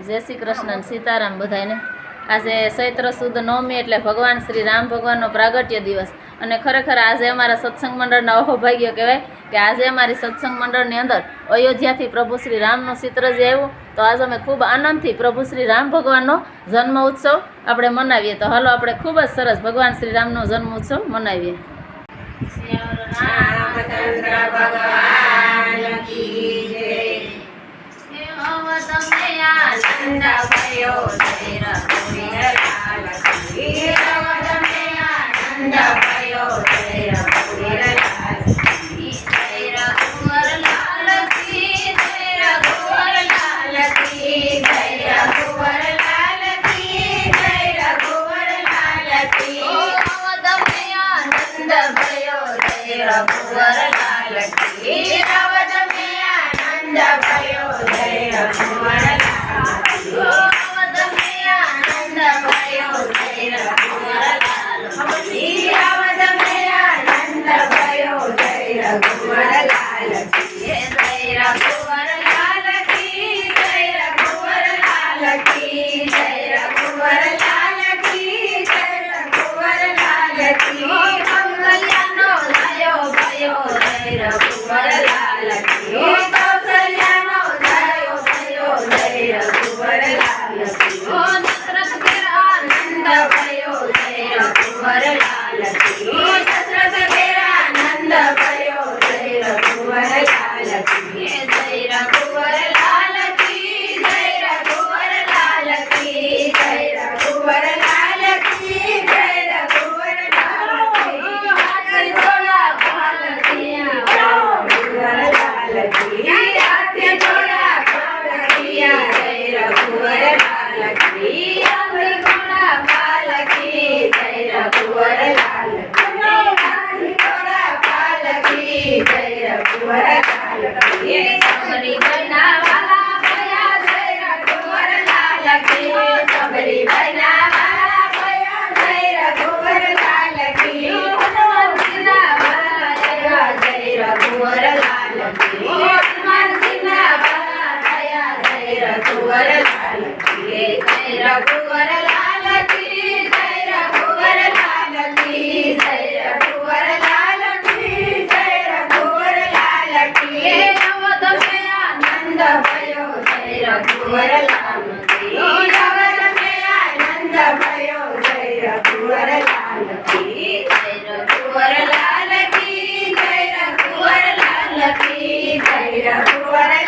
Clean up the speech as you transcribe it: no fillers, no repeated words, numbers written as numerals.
जय श्री कृष्ण सीताराम बधाने। आज चैत्र सुद नवमी एटले भगवान श्री राम भगवान प्रागट्य दिवस अने खरेखर आज अमरा सत्संग मंडळ अहोभाग्य कहेवाय कि आज अमारी सत्संग मंडळ अंदर अयोध्या थी प्रभु श्री राम चित्र जे आव्युं तो आज अमे खूब आनंद थी प्रभु श्री राम भगवान जन्म उत्सव आपणे मनावीए। तो हालो आपणे खूब ज सरस भगवान श्री राम जन्म उत्सव मनावीए। Jai Raghuvar